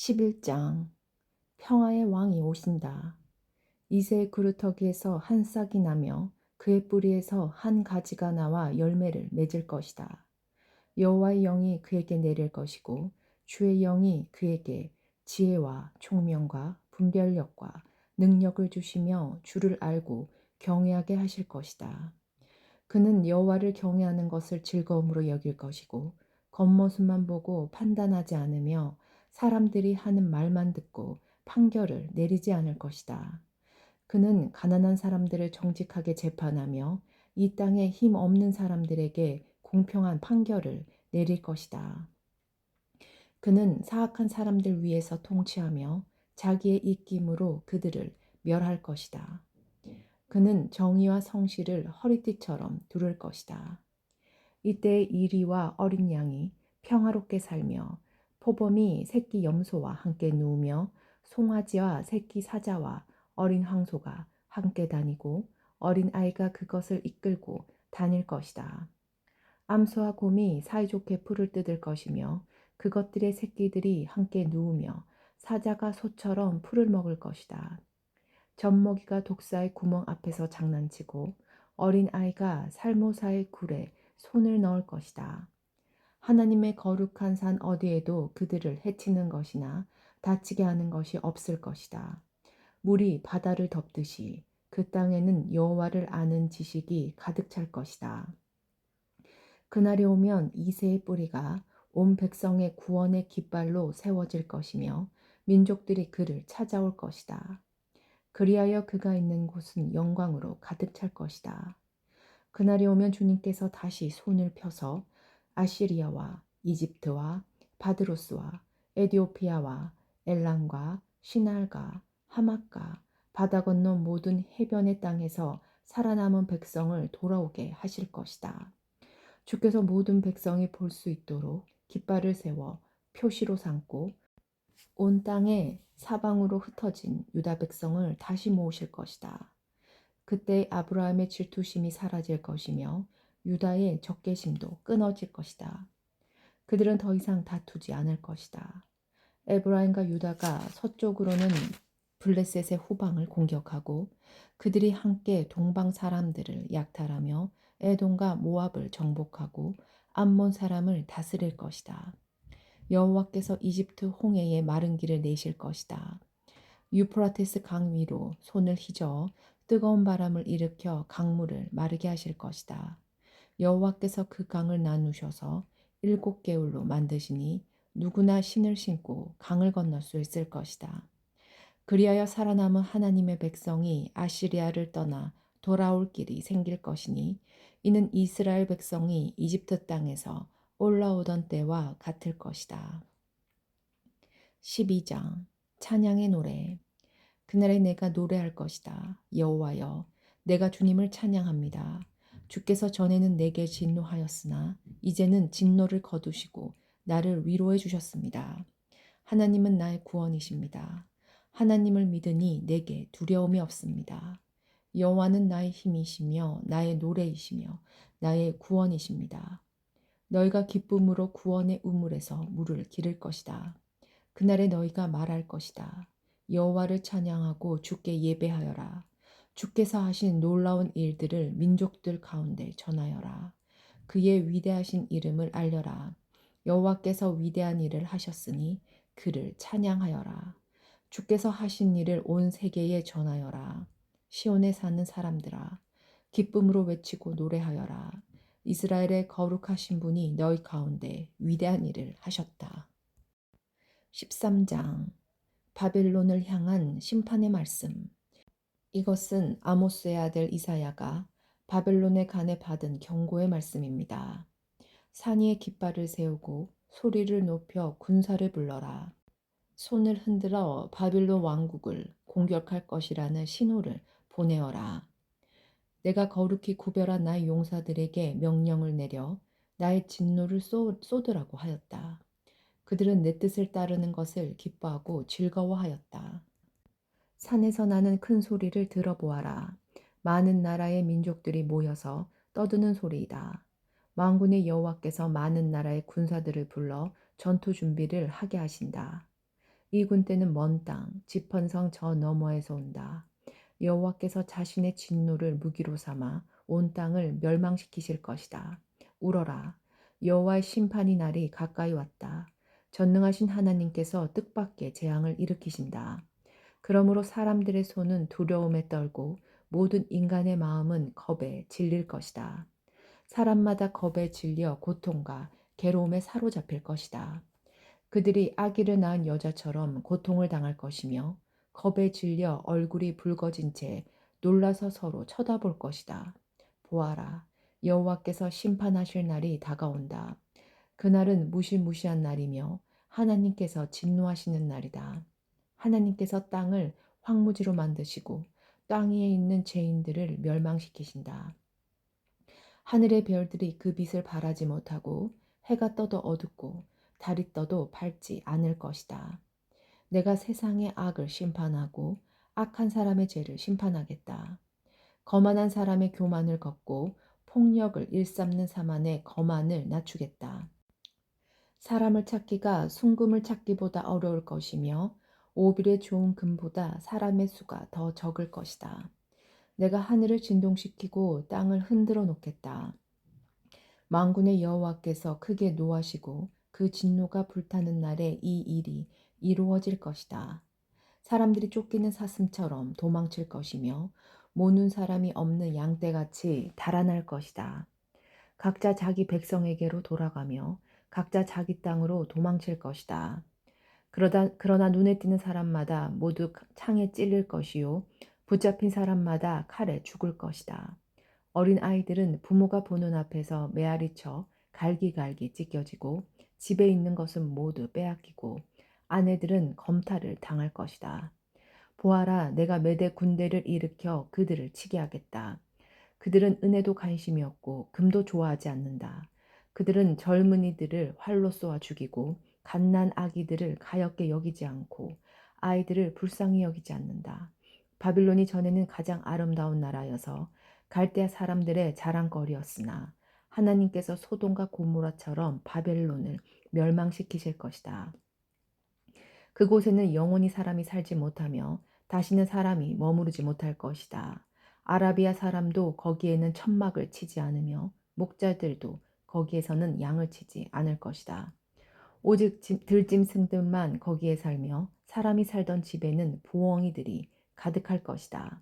11장 평화의 왕이 오신다. 이새의 그루터기에서 한 싹이 나며 그의 뿌리에서 한 가지가 나와 열매를 맺을 것이다. 여호와의 영이 그에게 내릴 것이고 주의 영이 그에게 지혜와 총명과 분별력과 능력을 주시며 주를 알고 경외하게 하실 것이다. 그는 여호와를 경외하는 것을 즐거움으로 여길 것이고 겉모습만 보고 판단하지 않으며 사람들이 하는 말만 듣고 판결을 내리지 않을 것이다. 그는 가난한 사람들을 정직하게 재판하며 이 땅에 힘 없는 사람들에게 공평한 판결을 내릴 것이다. 그는 사악한 사람들 위에서 통치하며 자기의 입김으로 그들을 멸할 것이다. 그는 정의와 성실을 허리띠처럼 두를 것이다. 이때 이리와 어린 양이 평화롭게 살며 포범이 새끼 염소와 함께 누우며 송아지와 새끼 사자와 어린 황소가 함께 다니고 어린 아이가 그것을 이끌고 다닐 것이다. 암소와 곰이 사이좋게 풀을 뜯을 것이며 그것들의 새끼들이 함께 누우며 사자가 소처럼 풀을 먹을 것이다. 젖먹이가 독사의 구멍 앞에서 장난치고 어린 아이가 살모사의 굴에 손을 넣을 것이다. 하나님의 거룩한 산 어디에도 그들을 해치는 것이나 다치게 하는 것이 없을 것이다. 물이 바다를 덮듯이 그 땅에는 여호와를 아는 지식이 가득 찰 것이다. 그날이 오면 이새의 뿌리가 온 백성의 구원의 깃발로 세워질 것이며 민족들이 그를 찾아올 것이다. 그리하여 그가 있는 곳은 영광으로 가득 찰 것이다. 그날이 오면 주님께서 다시 손을 펴서 아시리아와 이집트와 바드로스와 에디오피아와 엘람과 시날과 하맛과 바다 건너 모든 해변의 땅에서 살아남은 백성을 돌아오게 하실 것이다. 주께서 모든 백성이 볼 수 있도록 깃발을 세워 표시로 삼고 온 땅에 사방으로 흩어진 유다 백성을 다시 모으실 것이다. 그때 아브라함의 질투심이 사라질 것이며 유다의 적개심도 끊어질 것이다. 그들은 더 이상 다투지 않을 것이다. 에브라임과 유다가 서쪽으로는 블레셋의 후방을 공격하고 그들이 함께 동방 사람들을 약탈하며 에돔과 모압을 정복하고 암몬 사람을 다스릴 것이다. 여호와께서 이집트 홍해에 마른 길을 내실 것이다. 유프라테스 강 위로 손을 휘저어 뜨거운 바람을 일으켜 강물을 마르게 하실 것이다. 여호와께서 그 강을 나누셔서 7개울로 만드시니 누구나 신을 신고 강을 건널 수 있을 것이다. 그리하여 살아남은 하나님의 백성이 아시리아를 떠나 돌아올 길이 생길 것이니 이는 이스라엘 백성이 이집트 땅에서 올라오던 때와 같을 것이다. 12장 찬양의 노래. 그날에 내가 노래할 것이다. 여호와여, 내가 주님을 찬양합니다. 주께서 전에는 내게 진노하였으나 이제는 진노를 거두시고 나를 위로해 주셨습니다. 하나님은 나의 구원이십니다. 하나님을 믿으니 내게 두려움이 없습니다. 여호와는 나의 힘이시며 나의 노래이시며 나의 구원이십니다. 너희가 기쁨으로 구원의 우물에서 물을 기를 것이다. 그날에 너희가 말할 것이다. 여호와를 찬양하고 주께 예배하여라. 주께서 하신 놀라운 일들을 민족들 가운데 전하여라. 그의 위대하신 이름을 알려라. 여호와께서 위대한 일을 하셨으니 그를 찬양하여라. 주께서 하신 일을 온 세계에 전하여라. 시온에 사는 사람들아, 기쁨으로 외치고 노래하여라. 이스라엘의 거룩하신 분이 너희 가운데 위대한 일을 하셨다. 13장 바벨론을 향한 심판의 말씀. 이것은 아모스의 아들 이사야가 바벨론의 간에 받은 경고의 말씀입니다. 산 위에 깃발을 세우고 소리를 높여 군사를 불러라. 손을 흔들어 바빌론 왕국을 공격할 것이라는 신호를 보내어라. 내가 거룩히 구별한 나의 용사들에게 명령을 내려 나의 진노를 쏟으라고 하였다. 그들은 내 뜻을 따르는 것을 기뻐하고 즐거워하였다. 산에서 나는 큰 소리를 들어보아라. 많은 나라의 민족들이 모여서 떠드는 소리이다. 만군의 여호와께서 많은 나라의 군사들을 불러 전투 준비를 하게 하신다. 이 군대는 먼 땅, 지펀성 저 너머에서 온다. 여호와께서 자신의 진노를 무기로 삼아 온 땅을 멸망시키실 것이다. 울어라. 여호와의 심판이 날이 가까이 왔다. 전능하신 하나님께서 뜻밖의 재앙을 일으키신다. 그러므로 사람들의 손은 두려움에 떨고 모든 인간의 마음은 겁에 질릴 것이다. 사람마다 겁에 질려 고통과 괴로움에 사로잡힐 것이다. 그들이 아기를 낳은 여자처럼 고통을 당할 것이며 겁에 질려 얼굴이 붉어진 채 놀라서 서로 쳐다볼 것이다. 보아라, 여호와께서 심판하실 날이 다가온다. 그날은 무시무시한 날이며 하나님께서 진노하시는 날이다. 하나님께서 땅을 황무지로 만드시고 땅 위에 있는 죄인들을 멸망시키신다. 하늘의 별들이 그 빛을 발하지 못하고 해가 떠도 어둡고 달이 떠도 밝지 않을 것이다. 내가 세상의 악을 심판하고 악한 사람의 죄를 심판하겠다. 거만한 사람의 교만을 걷고 폭력을 일삼는 사만의 거만을 낮추겠다. 사람을 찾기가 순금을 찾기보다 어려울 것이며 오빌의 좋은 금보다 사람의 수가 더 적을 것이다. 내가 하늘을 진동시키고 땅을 흔들어 놓겠다. 만군의 여호와께서 크게 노하시고 그 진노가 불타는 날에 이 일이 이루어질 것이다. 사람들이 쫓기는 사슴처럼 도망칠 것이며 모는 사람이 없는 양떼같이 달아날 것이다. 각자 자기 백성에게로 돌아가며 각자 자기 땅으로 도망칠 것이다. 그러나 눈에 띄는 사람마다 모두 창에 찔릴 것이요 붙잡힌 사람마다 칼에 죽을 것이다. 어린 아이들은 부모가 보는 앞에서 메아리쳐 갈기갈기 찢겨지고 집에 있는 것은 모두 빼앗기고 아내들은 검탈을 당할 것이다. 보아라, 내가 메대 군대를 일으켜 그들을 치게 하겠다. 그들은 은혜도 관심이 없고 금도 좋아하지 않는다. 그들은 젊은이들을 활로 쏘아 죽이고 갓난 아기들을 가엾게 여기지 않고 아이들을 불쌍히 여기지 않는다. 바빌론이 전에는 가장 아름다운 나라여서 갈대아 사람들의 자랑거리였으나 하나님께서 소돔과 고모라처럼 바벨론을 멸망시키실 것이다. 그곳에는 영원히 사람이 살지 못하며 다시는 사람이 머무르지 못할 것이다. 아라비아 사람도 거기에는 천막을 치지 않으며 목자들도 거기에서는 양을 치지 않을 것이다. 오직 들짐승들만 거기에 살며 사람이 살던 집에는 부엉이들이 가득할 것이다.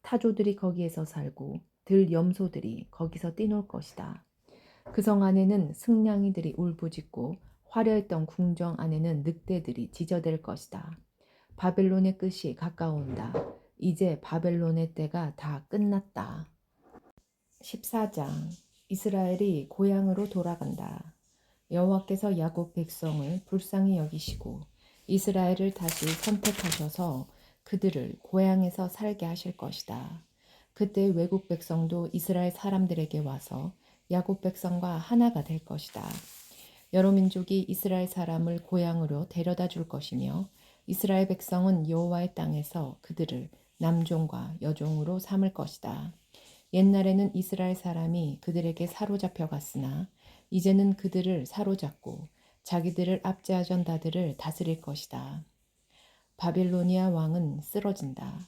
타조들이 거기에서 살고 들염소들이 거기서 뛰놀 것이다. 그 성 안에는 승냥이들이 울부짖고 화려했던 궁정 안에는 늑대들이 지저댈 것이다. 바벨론의 끝이 가까운다. 이제 바벨론의 때가 다 끝났다. 14장 이스라엘이 고향으로 돌아간다. 여호와께서 야곱 백성을 불쌍히 여기시고 이스라엘을 다시 선택하셔서 그들을 고향에서 살게 하실 것이다. 그때 외국 백성도 이스라엘 사람들에게 와서 야곱 백성과 하나가 될 것이다. 여러 민족이 이스라엘 사람을 고향으로 데려다 줄 것이며 이스라엘 백성은 여호와의 땅에서 그들을 남종과 여종으로 삼을 것이다. 옛날에는 이스라엘 사람이 그들에게 사로잡혀 갔으나 이제는 그들을 사로잡고 자기들을 압제하던 자들을 다스릴 것이다. 바빌로니아 왕은 쓰러진다.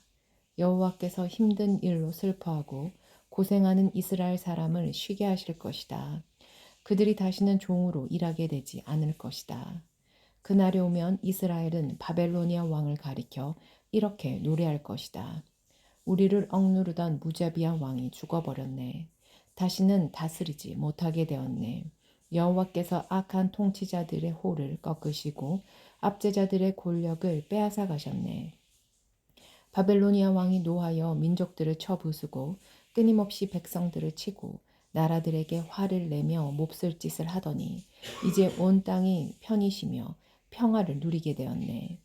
여호와께서 힘든 일로 슬퍼하고 고생하는 이스라엘 사람을 쉬게 하실 것이다. 그들이 다시는 종으로 일하게 되지 않을 것이다. 그날이 오면 이스라엘은 바벨로니아 왕을 가리켜 이렇게 노래할 것이다. 우리를 억누르던 무자비한 왕이 죽어버렸네. 다시는 다스리지 못하게 되었네. 여호와께서 악한 통치자들의 호를 꺾으시고 압제자들의 권력을 빼앗아 가셨네. 바벨로니아 왕이 노하여 민족들을 쳐부수고 끊임없이 백성들을 치고 나라들에게 화를 내며 몹쓸 짓을 하더니 이제 온 땅이 편히 쉬며 평화를 누리게 되었네.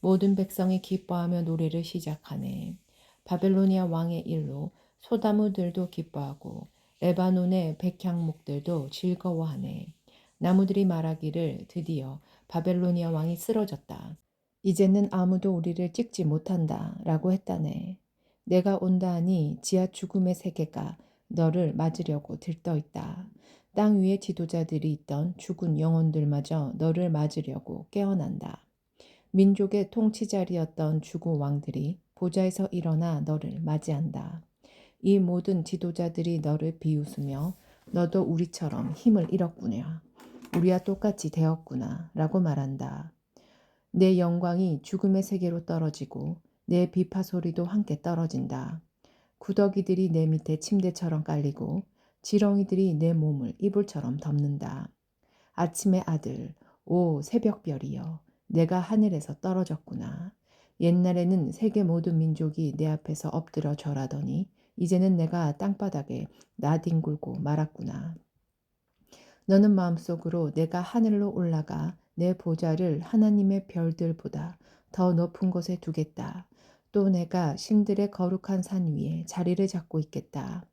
모든 백성이 기뻐하며 노래를 시작하네. 바벨로니아 왕의 일로 소나무들도 기뻐하고 레바논의 백향목들도 즐거워하네. 나무들이 말하기를 드디어 바벨로니아 왕이 쓰러졌다. 이제는 아무도 우리를 찍지 못한다 라고 했다네. 내가 온다 하니 지하 죽음의 세계가 너를 맞으려고 들떠 있다. 땅 위에 지도자들이 있던 죽은 영혼들마저 너를 맞으려고 깨어난다. 민족의 통치자리였던 주고 왕들이 보좌에서 일어나 너를 맞이한다. 이 모든 지도자들이 너를 비웃으며 너도 우리처럼 힘을 잃었구나. 우리와 똑같이 되었구나. 라고 말한다. 내 영광이 죽음의 세계로 떨어지고 내 비파 소리도 함께 떨어진다. 구더기들이 내 밑에 침대처럼 깔리고 지렁이들이 내 몸을 이불처럼 덮는다. 아침의 아들, 오 새벽별이여, 내가 하늘에서 떨어졌구나. 옛날에는 세계 모든 민족이 내 앞에서 엎드려 절하더니 이제는 내가 땅바닥에 나뒹굴고 말았구나. 너는 마음속으로 내가 하늘로 올라가 내 보좌를 하나님의 별들보다 더 높은 곳에 두겠다. 또 내가 신들의 거룩한 산 위에 자리를 잡고 있겠다.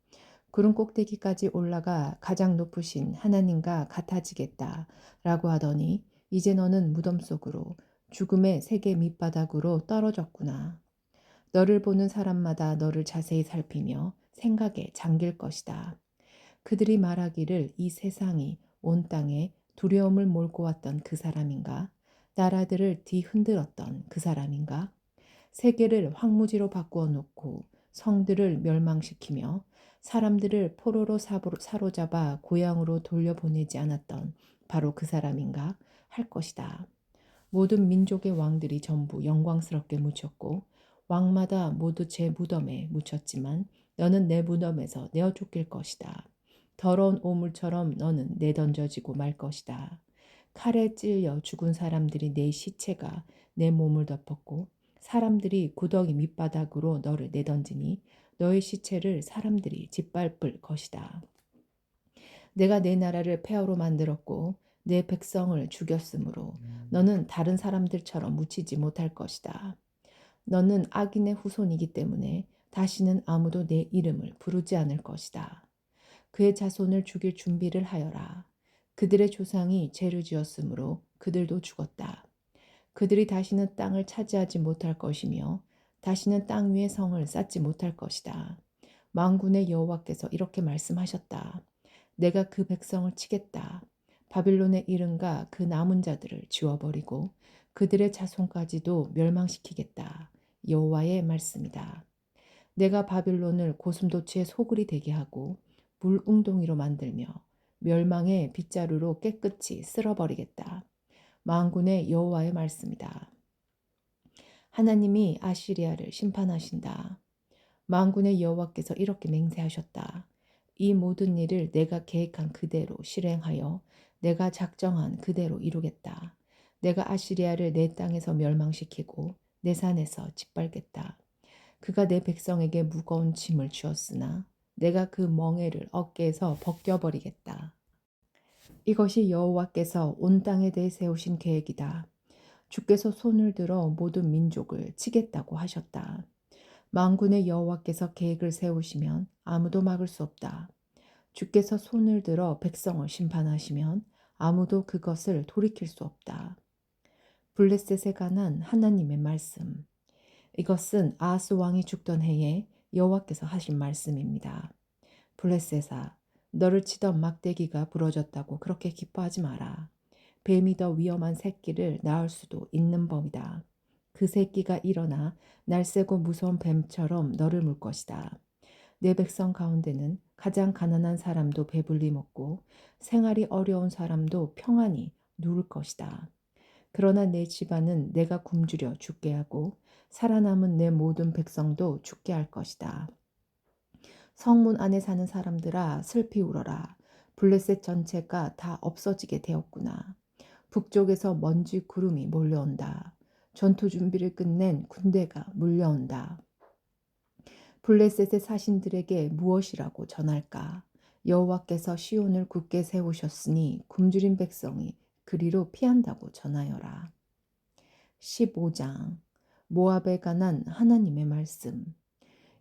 구름 꼭대기까지 올라가 가장 높으신 하나님과 같아지겠다. 라고 하더니 이제 너는 무덤 속으로 죽음의 세계 밑바닥으로 떨어졌구나. 너를 보는 사람마다 너를 자세히 살피며 생각에 잠길 것이다. 그들이 말하기를 이 세상이 온 땅에 두려움을 몰고 왔던 그 사람인가? 나라들을 뒤흔들었던 그 사람인가? 세계를 황무지로 바꾸어 놓고 성들을 멸망시키며 사람들을 포로로 사로잡아 고향으로 돌려보내지 않았던 바로 그 사람인가 할 것이다. 모든 민족의 왕들이 전부 영광스럽게 묻혔고 왕마다 모두 제 무덤에 묻혔지만 너는 내 무덤에서 내어 쫓길 것이다. 더러운 오물처럼 너는 내던져지고 말 것이다. 칼에 찔려 죽은 사람들이 내 시체가 내 몸을 덮었고 사람들이 구덩이 밑바닥으로 너를 내던지니 너의 시체를 사람들이 짓밟을 것이다. 내가 내 나라를 폐허로 만들었고 내 백성을 죽였으므로 너는 다른 사람들처럼 묻히지 못할 것이다. 너는 악인의 후손이기 때문에 다시는 아무도 내 이름을 부르지 않을 것이다. 그의 자손을 죽일 준비를 하여라. 그들의 조상이 죄를 지었으므로 그들도 죽었다. 그들이 다시는 땅을 차지하지 못할 것이며 다시는 땅 위에 성을 쌓지 못할 것이다. 만군의 여호와께서 이렇게 말씀하셨다. 내가 그 백성을 치겠다. 바빌론의 이름과 그 남은 자들을 지워버리고 그들의 자손까지도 멸망시키겠다. 여호와의 말씀이다. 내가 바빌론을 고슴도치의 소굴이 되게 하고 물웅덩이로 만들며 멸망의 빗자루로 깨끗이 쓸어버리겠다. 만군의 여호와의 말씀이다. 하나님이 아시리아를 심판하신다. 만군의 여호와께서 이렇게 맹세하셨다. 이 모든 일을 내가 계획한 그대로 실행하여 내가 작정한 그대로 이루겠다. 내가 아시리아를 내 땅에서 멸망시키고 내 산에서 짓밟겠다. 그가 내 백성에게 무거운 짐을 주었으나 내가 그 멍에를 어깨에서 벗겨버리겠다. 이것이 여호와께서 온 땅에 대해 세우신 계획이다. 주께서 손을 들어 모든 민족을 치겠다고 하셨다. 만군의 여호와께서 계획을 세우시면 아무도 막을 수 없다. 주께서 손을 들어 백성을 심판하시면 아무도 그것을 돌이킬 수 없다. 블레셋에 관한 하나님의 말씀. 이것은 아하스 왕이 죽던 해에 여호와께서 하신 말씀입니다. 블레셋아, 너를 치던 막대기가 부러졌다고 그렇게 기뻐하지 마라. 뱀이 더 위험한 새끼를 낳을 수도 있는 법이다. 그 새끼가 일어나 날쌔고 무서운 뱀처럼 너를 물 것이다. 내 백성 가운데는 가장 가난한 사람도 배불리 먹고 생활이 어려운 사람도 평안히 누울 것이다. 그러나 내 집안은 내가 굶주려 죽게 하고 살아남은 내 모든 백성도 죽게 할 것이다. 성문 안에 사는 사람들아 슬피 울어라. 블레셋 전체가 다 없어지게 되었구나. 북쪽에서 먼지 구름이 몰려온다. 전투 준비를 끝낸 군대가 물려온다. 블레셋의 사신들에게 무엇이라고 전할까? 여호와께서 시온을 굳게 세우셨으니 굶주린 백성이 그리로 피한다고 전하여라. 15장 모압에 관한 하나님의 말씀.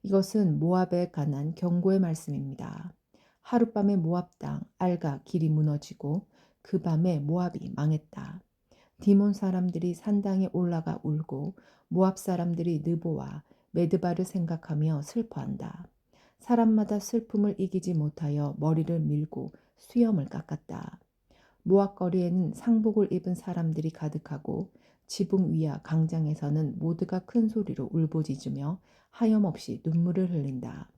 이것은 모압에 관한 경고의 말씀입니다. 하룻밤에 모압 땅 알가 길이 무너지고 그 밤에 모압이 망했다. 디몬 사람들이 산당에 올라가 울고 모압 사람들이 느보와 메드바를 생각하며 슬퍼한다. 사람마다 슬픔을 이기지 못하여 머리를 밀고 수염을 깎았다. 모압 거리에는 상복을 입은 사람들이 가득하고 지붕 위와 광장에서는 모두가 큰 소리로 울부짖으며 하염없이 눈물을 흘린다.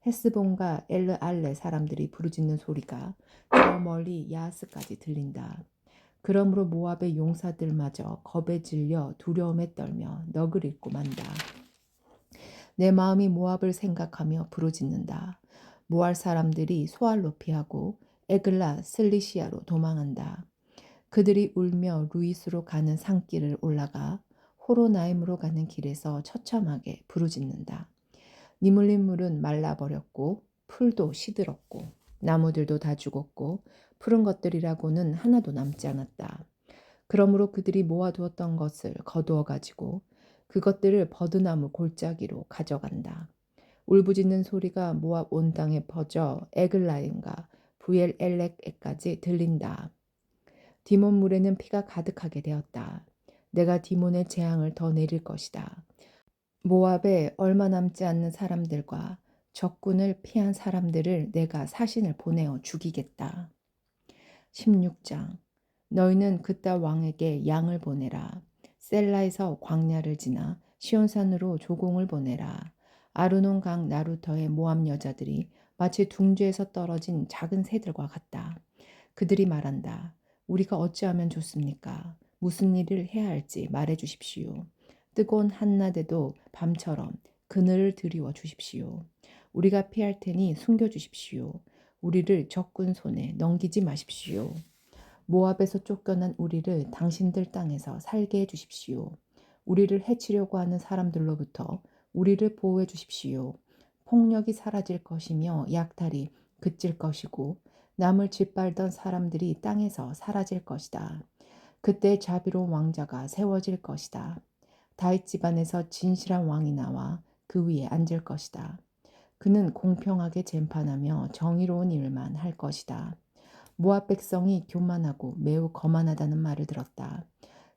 헤스본과 엘르알레 사람들이 부르짖는 소리가 저 멀리 야하스까지 들린다. 그러므로 모압의 용사들마저 겁에 질려 두려움에 떨며 넋을 잃고 만다. 내 마음이 모압을 생각하며 부르짖는다. 모압 사람들이 소알로 피하고 에글라 슬리시아로 도망한다. 그들이 울며 루이스로 가는 산길을 올라가 호로나임으로 가는 길에서 처참하게 부르짖는다. 니물린 물은 말라버렸고 풀도 시들었고 나무들도 다 죽었고 푸른 것들이라고는 하나도 남지 않았다. 그러므로 그들이 모아두었던 것을 거두어 가지고 그것들을 버드나무 골짜기로 가져간다. 울부짖는 소리가 모압 온 땅에 퍼져 에글라임과 부엘 엘렉에까지 들린다. 디몬 물에는 피가 가득하게 되었다. 내가 디몬의 재앙을 더 내릴 것이다. 모압에 얼마 남지 않는 사람들과 적군을 피한 사람들을 내가 사신을 보내어 죽이겠다. 16장 너희는 그따 왕에게 양을 보내라. 셀라에서 광야를 지나 시온산으로 조공을 보내라. 아르논 강 나루터의 모압 여자들이 마치 둥지에서 떨어진 작은 새들과 같다. 그들이 말한다. 우리가 어찌하면 좋습니까? 무슨 일을 해야 할지 말해 주십시오. 뜨거운 한낮에도 밤처럼 그늘을 드리워 주십시오. 우리가 피할 테니 숨겨 주십시오. 우리를 적군 손에 넘기지 마십시오. 모압에서 쫓겨난 우리를 당신들 땅에서 살게 해 주십시오. 우리를 해치려고 하는 사람들로부터 우리를 보호해 주십시오. 폭력이 사라질 것이며 약탈이 그칠 것이고 남을 짓밟던 사람들이 땅에서 사라질 것이다. 그때 자비로운 왕자가 세워질 것이다. 다윗 집안에서 진실한 왕이 나와 그 위에 앉을 것이다. 그는 공평하게 재판하며 정의로운 일만 할 것이다. 모압 백성이 교만하고 매우 거만하다는 말을 들었다.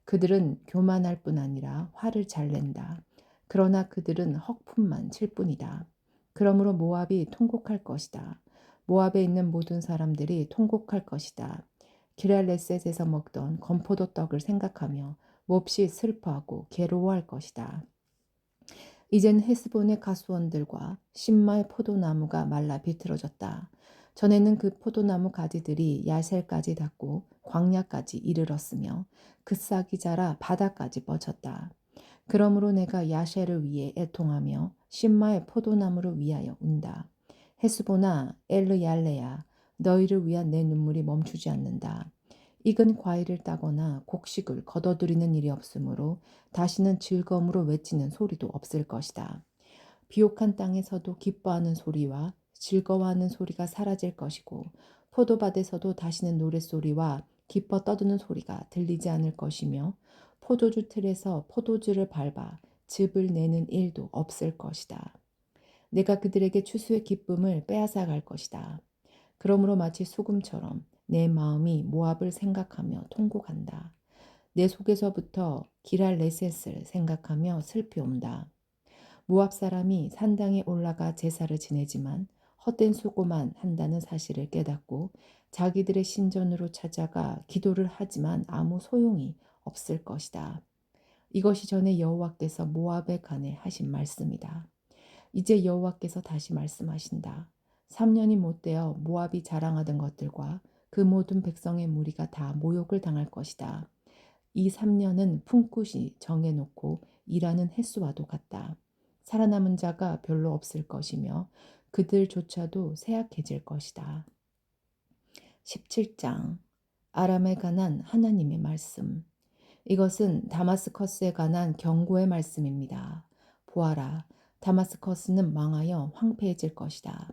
그들은 교만할 뿐 아니라 화를 잘 낸다. 그러나 그들은 헉품만 칠 뿐이다. 그러므로 모압이 통곡할 것이다. 모압에 있는 모든 사람들이 통곡할 것이다. 기랄레셋에서 먹던 건포도 떡을 생각하며 몹시 슬퍼하고 괴로워할 것이다. 이젠 헤스본의 가수원들과 신마의 포도나무가 말라 비틀어졌다. 전에는 그 포도나무 가지들이 야셀까지 닿고 광야까지 이르렀으며 그 싹이 자라 바다까지 뻗쳤다. 그러므로 내가 야셀을 위해 애통하며 신마의 포도나무를 위하여 운다. 헤스보나 엘르얄레야 너희를 위한 내 눈물이 멈추지 않는다. 익은 과일을 따거나 곡식을 걷어들이는 일이 없으므로 다시는 즐거움으로 외치는 소리도 없을 것이다. 비옥한 땅에서도 기뻐하는 소리와 즐거워하는 소리가 사라질 것이고 포도밭에서도 다시는 노랫소리와 기뻐 떠드는 소리가 들리지 않을 것이며 포도주 틀에서 포도주를 밟아 즙을 내는 일도 없을 것이다. 내가 그들에게 추수의 기쁨을 빼앗아 갈 것이다. 그러므로 마치 소금처럼 내 마음이 모압을 생각하며 통곡한다. 내 속에서부터 기랄레셋을 생각하며 슬피온다. 모압 사람이 산당에 올라가 제사를 지내지만 헛된 수고만 한다는 사실을 깨닫고 자기들의 신전으로 찾아가 기도를 하지만 아무 소용이 없을 것이다. 이것이 전에 여호와께서 모압에 관해 하신 말씀이다. 이제 여호와께서 다시 말씀하신다. 3년이 못되어 모압이 자랑하던 것들과 그 모든 백성의 무리가 다 모욕을 당할 것이다. 이 3년은 품굿이 정해놓고 일하는 횟수와도 같다. 살아남은 자가 별로 없을 것이며 그들조차도 쇠약해질 것이다. 17장 아람에 관한 하나님의 말씀. 이것은 다마스커스에 관한 경고의 말씀입니다. 보아라, 다마스커스는 망하여 황폐해질 것이다.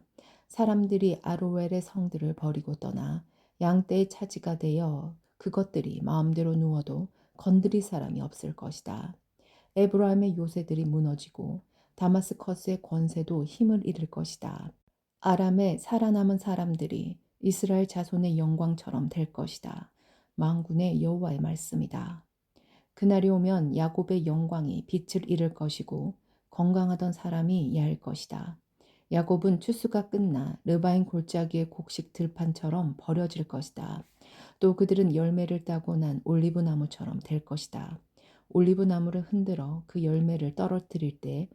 사람들이 아로웰의 성들을 버리고 떠나 양떼의 차지가 되어 그것들이 마음대로 누워도 건드릴 사람이 없을 것이다. 에브라임의 요새들이 무너지고 다마스커스의 권세도 힘을 잃을 것이다. 아람의 살아남은 사람들이 이스라엘 자손의 영광처럼 될 것이다. 만군의 여호와의 말씀이다. 그날이 오면 야곱의 영광이 빛을 잃을 것이고 건강하던 사람이 야할 것이다. 야곱은 추수가 끝나 르바인 골짜기의 곡식 들판처럼 버려질 것이다. 또 그들은 열매를 따고 난 올리브 나무처럼 될 것이다. 올리브 나무를 흔들어 그 열매를 떨어뜨릴 때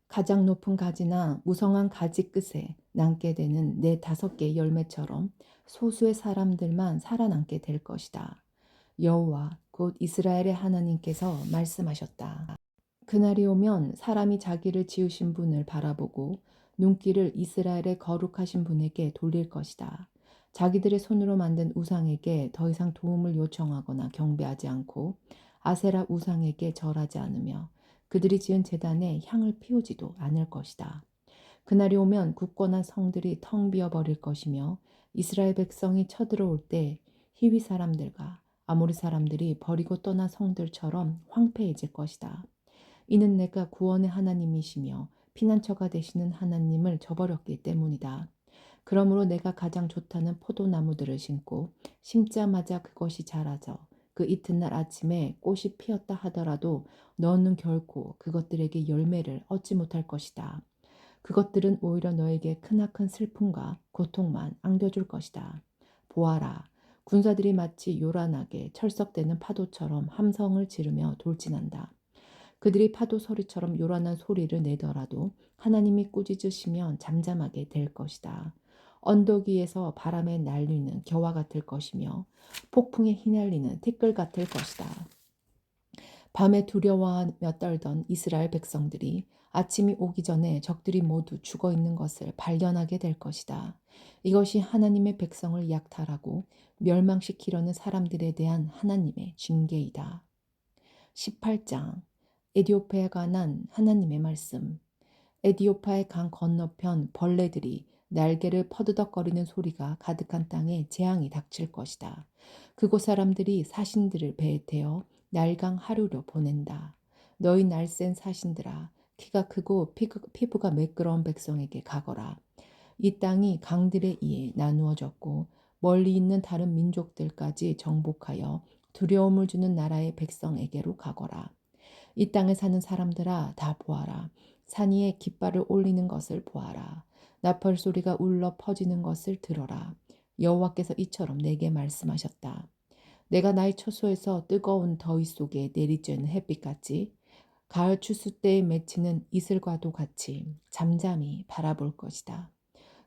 가장 높은 가지나 무성한 가지 끝에 남게 되는 네 다섯 개의 열매처럼 소수의 사람들만 살아남게 될 것이다. 여호와 곧 이스라엘의 하나님께서 말씀하셨다. 그날이 오면 사람이 자기를 지으신 분을 바라보고 눈길을 이스라엘의 거룩하신 분에게 돌릴 것이다. 자기들의 손으로 만든 우상에게 더 이상 도움을 요청하거나 경배하지 않고 아세라 우상에게 절하지 않으며 그들이 지은 제단에 향을 피우지도 않을 것이다. 그날이 오면 굳건한 성들이 텅 비어 버릴 것이며 이스라엘 백성이 쳐들어올 때 히위 사람들과 아모리 사람들이 버리고 떠난 성들처럼 황폐해질 것이다. 이는 내가 구원의 하나님이시며 피난처가 되시는 하나님을 저버렸기 때문이다. 그러므로 내가 가장 좋다는 포도나무들을 심고 심자마자 그것이 자라져 그 이튿날 아침에 꽃이 피었다 하더라도 너는 결코 그것들에게 열매를 얻지 못할 것이다. 그것들은 오히려 너에게 크나큰 슬픔과 고통만 안겨줄 것이다. 보아라, 군사들이 마치 요란하게 철썩대는 파도처럼 함성을 지르며 돌진한다. 그들이 파도 소리처럼 요란한 소리를 내더라도 하나님이 꾸짖으시면 잠잠하게 될 것이다. 언덕 위에서 바람에 날리는 겨와 같을 것이며 폭풍에 휘날리는 티끌 같을 것이다. 밤에 두려워하며 떨던 이스라엘 백성들이 아침이 오기 전에 적들이 모두 죽어 있는 것을 발견하게 될 것이다. 이것이 하나님의 백성을 약탈하고 멸망시키려는 사람들에 대한 하나님의 징계이다. 18장 에디오파에 관한 하나님의 말씀. 에디오파의 강 건너편 벌레들이 날개를 퍼드덕거리는 소리가 가득한 땅에 재앙이 닥칠 것이다. 그곳 사람들이 사신들을 배에 태워 날강 하류로 보낸다. 너희 날쌘 사신들아, 키가 크고 피부가 매끄러운 백성에게 가거라. 이 땅이 강들에 의해 나누어졌고 멀리 있는 다른 민족들까지 정복하여 두려움을 주는 나라의 백성에게로 가거라. 이 땅에 사는 사람들아 다 보아라. 산 위에 깃발을 올리는 것을 보아라. 나팔 소리가 울려 퍼지는 것을 들어라. 여호와께서 이처럼 내게 말씀하셨다. 내가 나의 처소에서 뜨거운 더위 속에 내리쬐는 햇빛같이 가을 추수 때에 맺히는 이슬과도 같이 잠잠히 바라볼 것이다.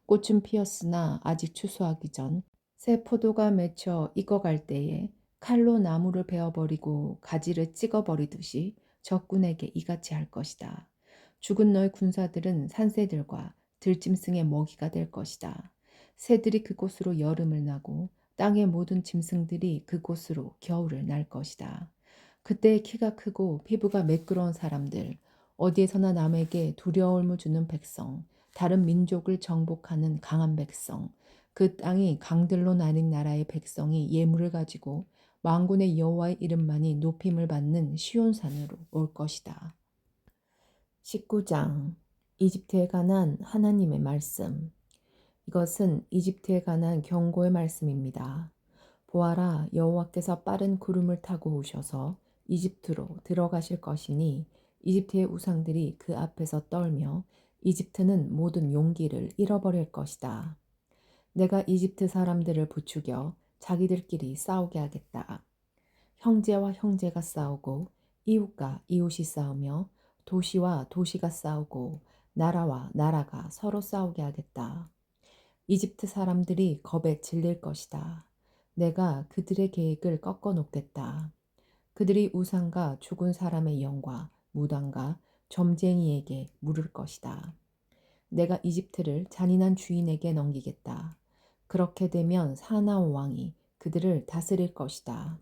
꽃은 피었으나 아직 추수하기 전 새 포도가 맺혀 익어갈 때에 칼로 나무를 베어버리고 가지를 찍어버리듯이 적군에게 이같이 할 것이다. 죽은 너의 군사들은 산새들과 들짐승의 먹이가 될 것이다. 새들이 그곳으로 여름을 나고 땅의 모든 짐승들이 그곳으로 겨울을 날 것이다. 그때 키가 크고 피부가 매끄러운 사람들, 어디에서나 남에게 두려움을 주는 백성, 다른 민족을 정복하는 강한 백성, 그 땅이 강들로 나뉜 나라의 백성이 예물을 가지고 만군의 여호와의 이름만이 높임을 받는 시온산으로 올 것이다. 19장 이집트에 관한 하나님의 말씀. 이것은 이집트에 관한 경고의 말씀입니다. 보아라, 여호와께서 빠른 구름을 타고 오셔서 이집트로 들어가실 것이니 이집트의 우상들이 그 앞에서 떨며 이집트는 모든 용기를 잃어버릴 것이다. 내가 이집트 사람들을 부추겨 자기들끼리 싸우게 하겠다. 형제와 형제가 싸우고 이웃과 이웃이 싸우며 도시와 도시가 싸우고 나라와 나라가 서로 싸우게 하겠다. 이집트 사람들이 겁에 질릴 것이다. 내가 그들의 계획을 꺾어 놓겠다. 그들이 우상과 죽은 사람의 영과 무당과 점쟁이에게 물을 것이다. 내가 이집트를 잔인한 주인에게 넘기겠다. 그렇게 되면 사나운 왕이 그들을 다스릴 것이다.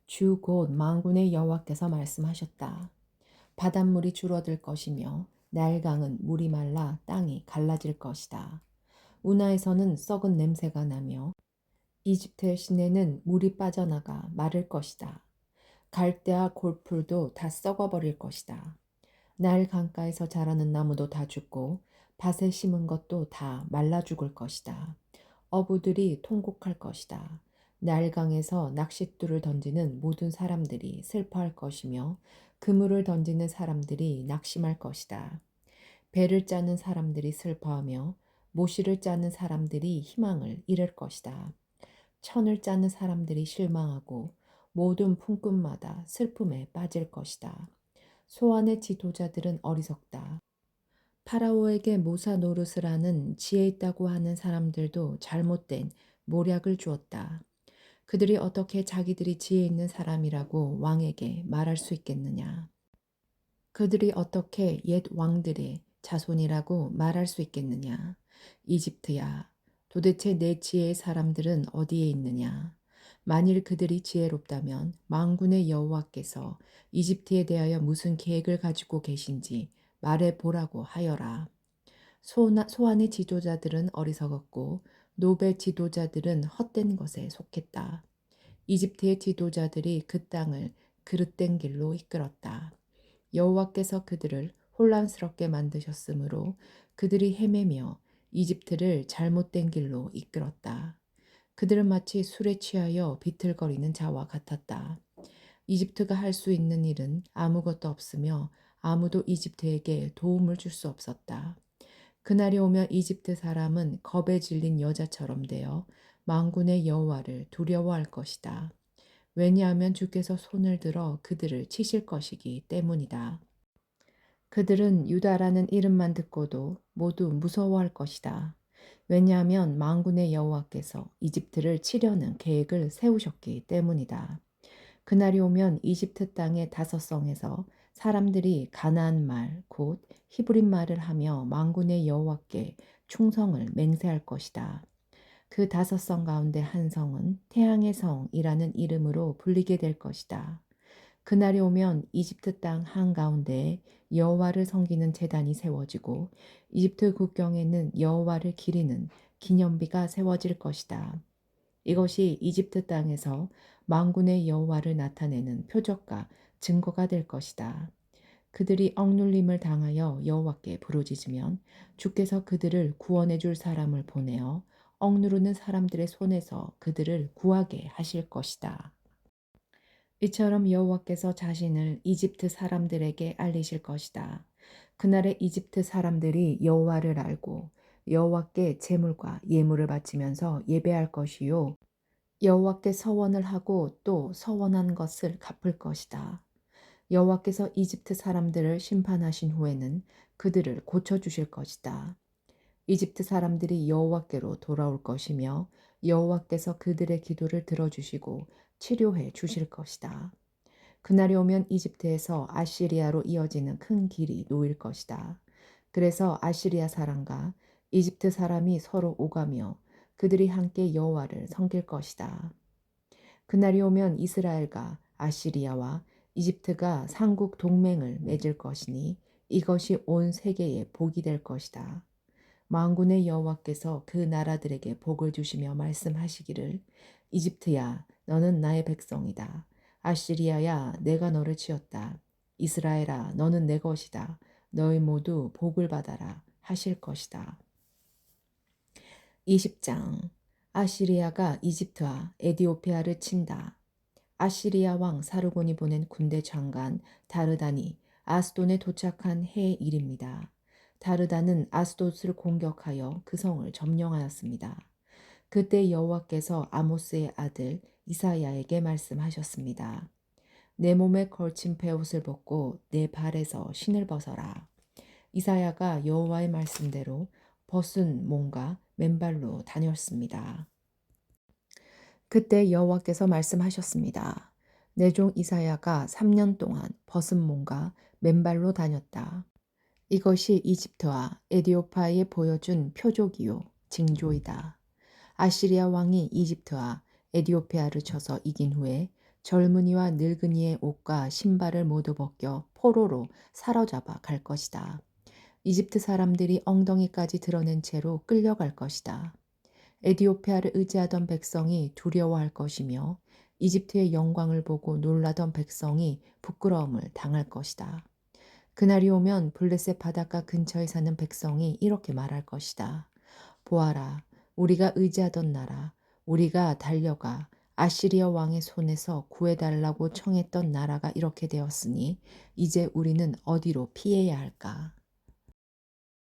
주 곧 만군의 여호와께서 말씀하셨다. 바닷물이 줄어들 것이며 나일강은 물이 말라 땅이 갈라질 것이다. 운하에서는 썩은 냄새가 나며 이집트의 시내는 물이 빠져나가 마를 것이다. 갈대와 골풀도 다 썩어버릴 것이다. 나일 강가에서 자라는 나무도 다 죽고 밭에 심은 것도 다 말라 죽을 것이다. 어부들이 통곡할 것이다. 나일강에서 낚싯줄을 던지는 모든 사람들이 슬퍼할 것이며 그물을 던지는 사람들이 낙심할 것이다. 배를 짜는 사람들이 슬퍼하며 모시를 짜는 사람들이 희망을 잃을 것이다. 천을 짜는 사람들이 실망하고 모든 품꾼마다 슬픔에 빠질 것이다. 소환의 지도자들은 어리석다. 파라오에게 모사 노릇을 하는 지혜 있다고 하는 사람들도 잘못된 모략을 주었다. 그들이 어떻게 자기들이 지혜 있는 사람이라고 왕에게 말할 수 있겠느냐? 그들이 어떻게 옛 왕들의 자손이라고 말할 수 있겠느냐? 이집트야, 도대체 내 지혜의 사람들은 어디에 있느냐? 만일 그들이 지혜롭다면 만군의 여호와께서 이집트에 대하여 무슨 계획을 가지고 계신지 말해 보라고 하여라. 소환의 지도자들은 어리석었고 노베 지도자들은 헛된 것에 속했다. 이집트의 지도자들이 그 땅을 그릇된 길로 이끌었다. 여호와께서 그들을 혼란스럽게 만드셨으므로 그들이 헤매며 이집트를 잘못된 길로 이끌었다. 그들은 마치 술에 취하여 비틀거리는 자와 같았다. 이집트가 할 수 있는 일은 아무것도 없으며 아무도 이집트에게 도움을 줄 수 없었다. 그날이 오면 이집트 사람은 겁에 질린 여자처럼 되어 만군의 여호와를 두려워할 것이다. 왜냐하면 주께서 손을 들어 그들을 치실 것이기 때문이다. 그들은 유다라는 이름만 듣고도 모두 무서워할 것이다. 왜냐하면 만군의 여호와께서 이집트를 치려는 계획을 세우셨기 때문이다. 그날이 오면 이집트 땅의 다섯 성에서 사람들이 가나안 말, 곧 히브림 말을 하며 만군의 여호와께 충성을 맹세할 것이다. 그 다섯 성 가운데 한 성은 태양의 성이라는 이름으로 불리게 될 것이다. 그날이 오면 이집트 땅 한가운데에 여호와를 섬기는 제단이 세워지고 이집트 국경에는 여호와를 기리는 기념비가 세워질 것이다. 이것이 이집트 땅에서 만군의 여호와를 나타내는 표적과 증거가 될 것이다. 그들이 억눌림을 당하여 여호와께 부르짖으면 주께서 그들을 구원해 줄 사람을 보내어 억누르는 사람들의 손에서 그들을 구하게 하실 것이다. 이처럼 여호와께서 자신을 이집트 사람들에게 알리실 것이다. 그날에 이집트 사람들이 여호와를 알고 여호와께 제물과 예물을 바치면서 예배할 것이요 여호와께 서원을 하고 또 서원한 것을 갚을 것이다. 여호와께서 이집트 사람들을 심판하신 후에는 그들을 고쳐 주실 것이다. 이집트 사람들이 여호와께로 돌아올 것이며 여호와께서 그들의 기도를 들어주시고 치료해 주실 것이다. 그날이 오면 이집트에서 아시리아로 이어지는 큰 길이 놓일 것이다. 그래서 아시리아 사람과 이집트 사람이 서로 오가며 그들이 함께 여호와를 섬길 것이다. 그날이 오면 이스라엘과 아시리아와 이집트가 삼국 동맹을 맺을 것이니 이것이 온 세계에 복이 될 것이다. 만군의 여호와께서 그 나라들에게 복을 주시며 말씀하시기를 이집트야 너는 나의 백성이다. 아시리아야 내가 너를 지었다. 이스라엘아 너는 내 것이다. 너희 모두 복을 받아라 하실 것이다. 20장 아시리아가 이집트와 에디오피아를 친다. 아시리아 왕 사르곤이 보낸 군대 장관 다르단이 아스돈에 도착한 해의 일입니다. 다르단은 아스돗을 공격하여 그 성을 점령하였습니다. 그때 여호와께서 아모스의 아들 이사야에게 말씀하셨습니다. 내 몸에 걸친 베옷을 벗고 내 발에서 신을 벗어라. 이사야가 여호와의 말씀대로 벗은 몸과 맨발로 다녔습니다. 그때 여호와께서 말씀하셨습니다. 내 종 이사야가 3년 동안 벗은 몸과 맨발로 다녔다. 이것이 이집트와 에디오파에 보여준 표적이요 징조이다. 아시리아 왕이 이집트와 에디오피아를 쳐서 이긴 후에 젊은이와 늙은이의 옷과 신발을 모두 벗겨 포로로 사로잡아 갈 것이다. 이집트 사람들이 엉덩이까지 드러낸 채로 끌려갈 것이다. 에디오피아를 의지하던 백성이 두려워할 것이며 이집트의 영광을 보고 놀라던 백성이 부끄러움을 당할 것이다. 그날이 오면 블레셋 바닷가 근처에 사는 백성이 이렇게 말할 것이다. 보아라, 우리가 의지하던 나라, 우리가 달려가 아시리아 왕의 손에서 구해달라고 청했던 나라가 이렇게 되었으니 이제 우리는 어디로 피해야 할까?